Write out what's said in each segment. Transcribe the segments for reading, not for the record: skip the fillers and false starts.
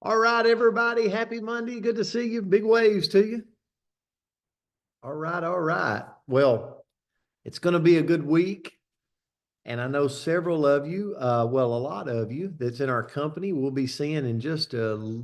All right, everybody. Happy Monday. Good to see you. Big waves to you. All right. All right. Well, it's going to be a good week. And I know several of you, well, a lot of you that's in our company we'll be seeing in just a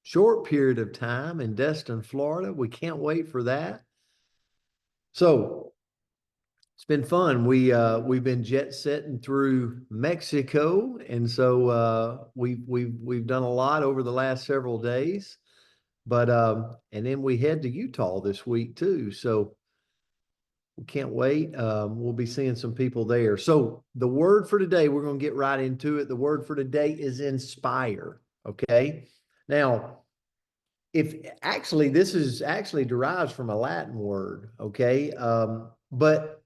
short period of time in Destin, Florida. We can't wait for that. So it's been fun. We've been jet setting through Mexico, and so we've done a lot over the last several days. But and then we head to Utah this week too. So we can't wait. We'll be seeing some people there. So the word for today, we're going to get right into it. The word for today is inspire. Okay. Now, if actually this is actually derives from a Latin word. Okay. But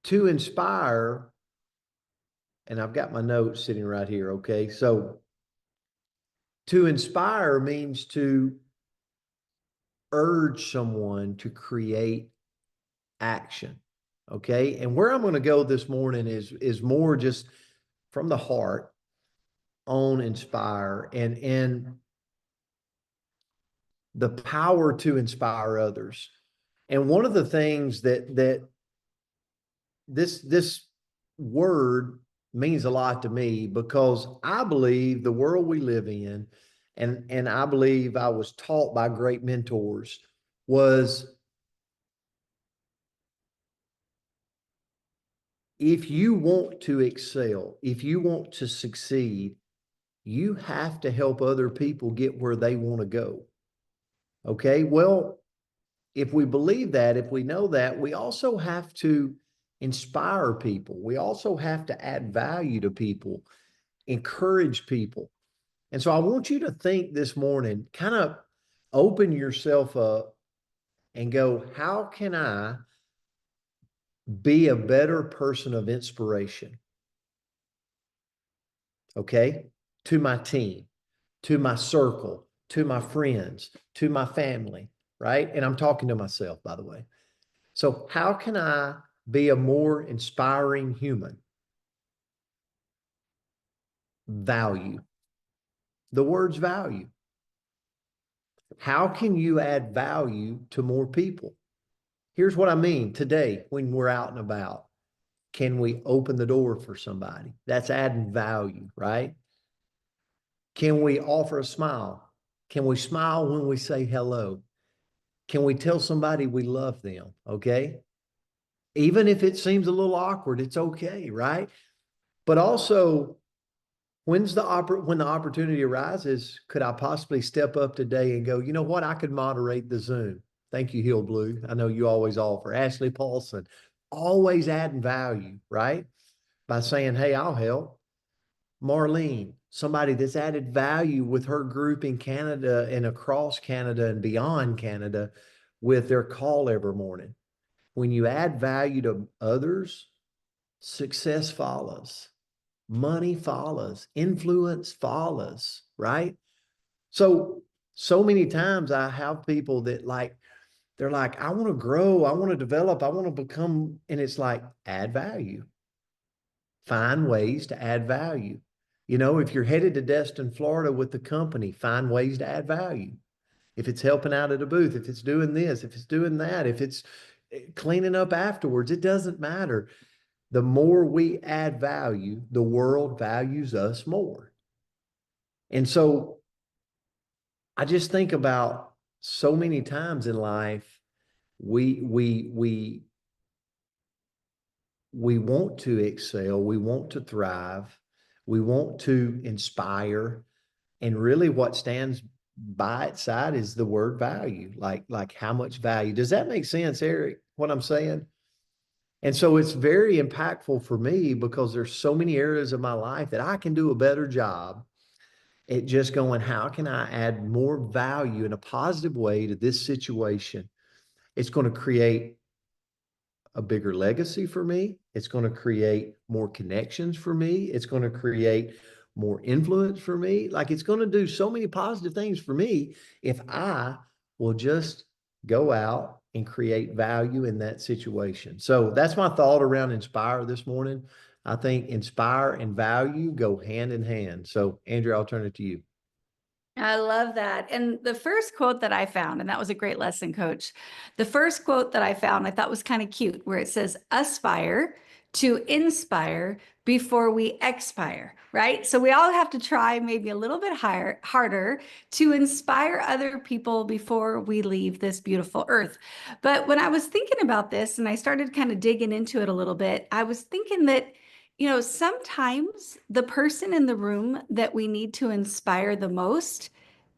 to inspire, and I've got my notes sitting right here. Okay. So to inspire means to urge someone to create action. Okay. And where I'm going to go this morning is more just from the heart on inspire and the power to inspire others. And one of the things that this word means a lot to me, because I believe the world we live in, and I believe I was taught by great mentors, was if you want to excel, if you want to succeed, you have to help other people get where they want to go. Okay. Well, if we believe that, if we know that, we also have to inspire people. We also have to add value to people, encourage people. And so I want you to think this morning, kind of open yourself up and go, how can I be a better person of inspiration? Okay. To my team, to my circle, to my friends, to my family, right? And I'm talking to myself, by the way. So how can I be a more inspiring human? Value. The word's value. How can you add value to more people? Here's what I mean today when we're out and about. Can we open the door for somebody? That's adding value, right? Can we offer a smile? Can we smile when we say hello? Can we tell somebody we love them? Okay. Even if it seems a little awkward, it's okay, right? But also, when the opportunity arises, could I possibly step up today and go, you know what? I could moderate the Zoom. Thank you, Hill Blue. I know you always offer. Ashley Paulson, always adding value, right? By saying, hey, I'll help. Marlene, somebody that's added value with her group in Canada and across Canada and beyond Canada with their call every morning. When you add value to others, success follows, money follows, influence follows, right? So many times I have people that they're like, I want to grow, I want to develop, I want to become, and it's like, add value. Find ways to add value. You know, if you're headed to Destin, Florida with the company, find ways to add value. If it's helping out at a booth, if it's doing this, if it's doing that, if it's cleaning up afterwards, it doesn't matter. The more we add value, the world values us more. And so I just think about so many times in life, we want to excel, we want to thrive, we want to inspire, and really what stands by its side is the word value. Like how much value. Does that make sense, Eric, what I'm saying? And so it's very impactful for me because there's so many areas of my life that I can do a better job at just going, how can I add more value in a positive way to this situation? It's going to create a bigger legacy for me. It's going to create more connections for me. It's going to create more influence for me. Like it's going to do so many positive things for me if I will just go out and create value in that situation. So that's my thought around inspire this morning. I think inspire and value go hand in hand. So, Andrea, I'll turn it to you. I love that. And the first quote that I found, and that was a great lesson, Coach. The first quote that I found, I thought was kind of cute, where it says, aspire to inspire before we expire, right? So we all have to try maybe a little bit harder to inspire other people before we leave this beautiful earth. But when I was thinking about this and I started kind of digging into it a little bit, I was thinking that sometimes the person in the room that we need to inspire the most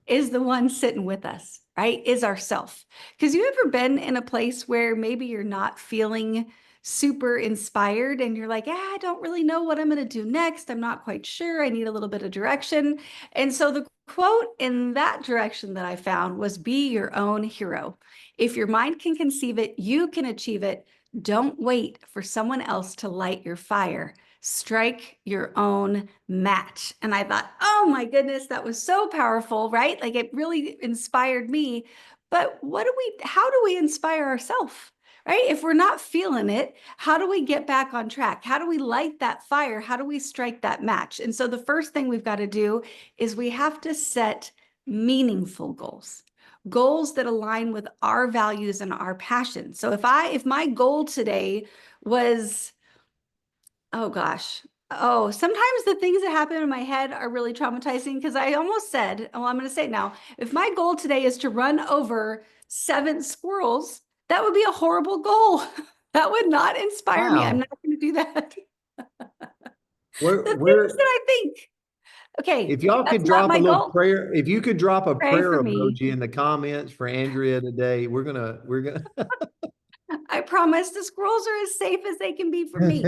is the one sitting with us, right? Is ourself. Because you ever been in a place where maybe you're not feeling super inspired and you're like, I don't really know what I'm going to do next. I'm not quite sure. I need a little bit of direction. And so the quote in that direction that I found was, be your own hero. If your mind can conceive it, you can achieve it. Don't wait for someone else to light your fire. Strike your own match. And I thought, oh my goodness, that was so powerful, right? Like it really inspired me. But how do we inspire ourselves, right? If we're not feeling it, how do we get back on track? How do we light that fire? How do we strike that match? And so the first thing we've got to do is we have to set meaningful goals. Goals that align with our values and our passion. So if my goal today was, oh gosh. Oh, sometimes the things that happen in my head are really traumatizing because I almost said, oh, I'm going to say it now. If my goal today is to run over 7 squirrels, that would be a horrible goal. That would not inspire me. I'm Wow. not going to do that. We're, The things we're, that I think, okay, if y'all could that's not drop a my little goal. prayer, if you could drop a Pray prayer for me. emoji in the comments for Andrea today, we're gonna. I promise the squirrels are as safe as they can be for me.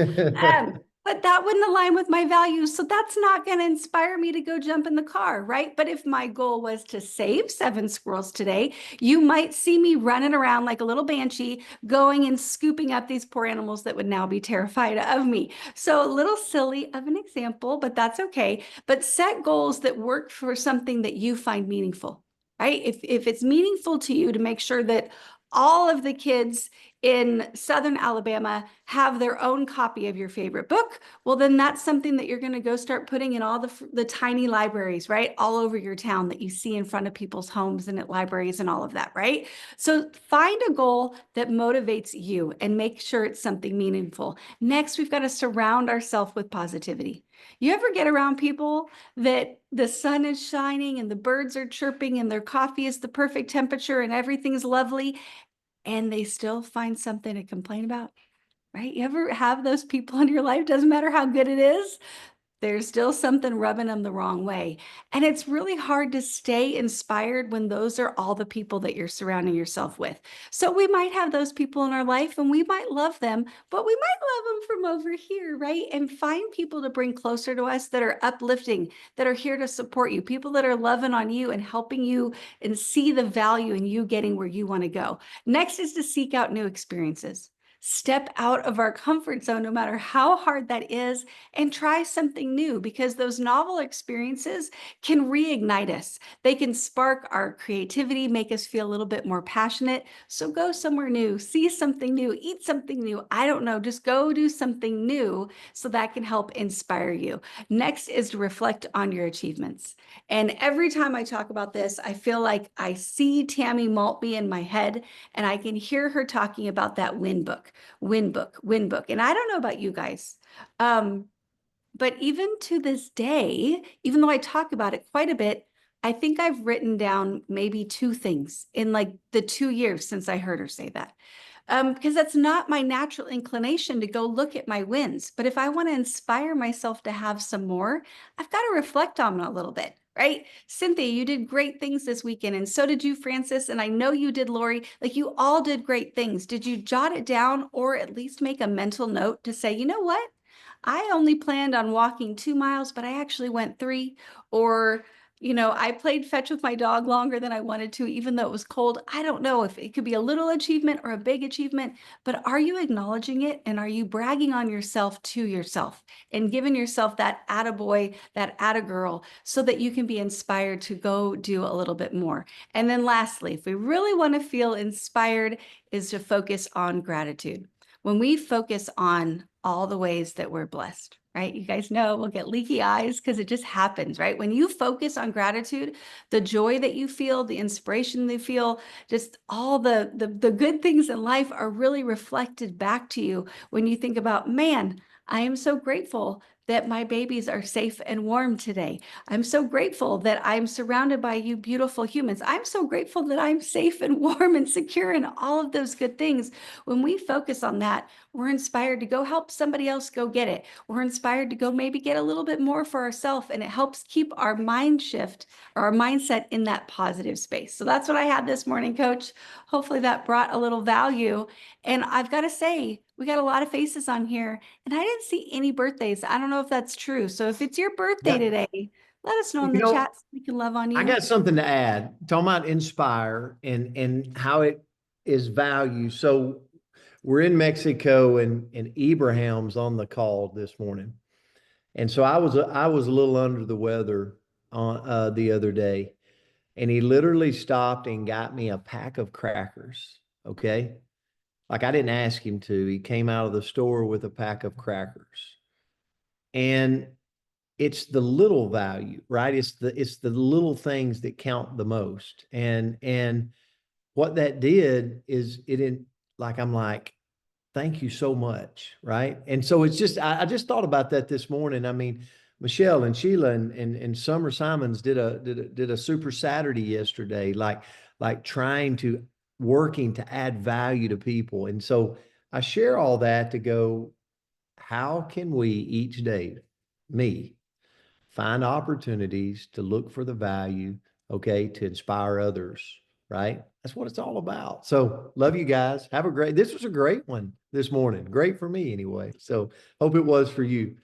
But that wouldn't align with my values. So that's not going to inspire me to go jump in the car, right? But if my goal was to save 7 squirrels today, you might see me running around like a little banshee, going and scooping up these poor animals that would now be terrified of me. So a little silly of an example, but that's okay. But set goals that work for something that you find meaningful, right? If it's meaningful to you to make sure that all of the kids in Southern Alabama have their own copy of your favorite book, well, then that's something that you're going to go start putting in all the tiny libraries, right? All over your town that you see in front of people's homes and at libraries and all of that, right? So find a goal that motivates you and make sure it's something meaningful. Next, we've got to surround ourselves with positivity. You ever get around people that the sun is shining and the birds are chirping and their coffee is the perfect temperature and everything's lovely, and they still find something to complain about, right? You ever have those people in your life? Doesn't matter how good it is, there's still something rubbing them the wrong way. And it's really hard to stay inspired when those are all the people that you're surrounding yourself with. So we might have those people in our life and we might love them, but we might love them from over here, right? And find people to bring closer to us that are uplifting, that are here to support you, people that are loving on you and helping you and see the value in you getting where you want to go. Next is to seek out new experiences. Step out of our comfort zone, no matter how hard that is, and try something new, because those novel experiences can reignite us. They can spark our creativity, make us feel a little bit more passionate. So go somewhere new, see something new, eat something new. I don't know, just go do something new so that can help inspire you. Next is to reflect on your achievements. And every time I talk about this, I feel like I see Tammy Maltby in my head and I can hear her talking about that win book. And I don't know about you guys, but even to this day, even though I talk about it quite a bit, I think I've written down maybe 2 things in like the 2 years since I heard her say that. Because that's not my natural inclination to go look at my wins. But if I want to inspire myself to have some more, I've got to reflect on it a little bit, right? Cynthia, you did great things this weekend, and so did you, Francis, and I know you did, Lori. Like, you all did great things. Did you jot it down or at least make a mental note to say, you know what? I only planned on walking 2 miles, but I actually went 3. Or, I played fetch with my dog longer than I wanted to, even though it was cold. I don't know if it could be a little achievement or a big achievement, but are you acknowledging it? And are you bragging on yourself to yourself and giving yourself that attaboy, that attagirl, so that you can be inspired to go do a little bit more? And then lastly, if we really want to feel inspired, is to focus on gratitude. When we focus on all the ways that we're blessed, right? You guys know we'll get leaky eyes because it just happens, right? When you focus on gratitude, the joy that you feel, the inspiration they feel, just all the good things in life are really reflected back to you when you think about, man, I am so grateful that my babies are safe and warm today. I'm so grateful that I'm surrounded by you beautiful humans. I'm so grateful that I'm safe and warm and secure and all of those good things. When we focus on that, we're inspired to go help somebody else go get it. We're inspired to go maybe get a little bit more for ourselves, and it helps keep our mind shift or our mindset in that positive space. So that's what I had this morning, Coach. Hopefully that brought a little value. And I've got to say, we got a lot of faces on here, and I didn't see any birthdays. I don't know if that's true. So if it's your birthday Yeah. today, let us know in You the know, chat so we can love on I you. got something to add. Talking about inspire and how it is value. So we're in Mexico and Ibrahim's on the call this morning. And so I was a little under the weather on the other day, and he literally stopped and got me a pack of crackers. Okay. Like I didn't ask him to. He came out of the store with a pack of crackers. And it's the little value, right? It's the little things that count the most. And what that did is it didn't like I'm like, thank you so much, right? And so it's just I just thought about that this morning. I mean, Michelle and Sheila and Summer Simons did a super Saturday yesterday, like trying to working to add value to people. And so I share all that to go, how can we each day, me, find opportunities to look for the value, okay, to inspire others, right? That's what it's all about. So love you guys. This was a great one this morning. Great for me anyway. So hope it was for you.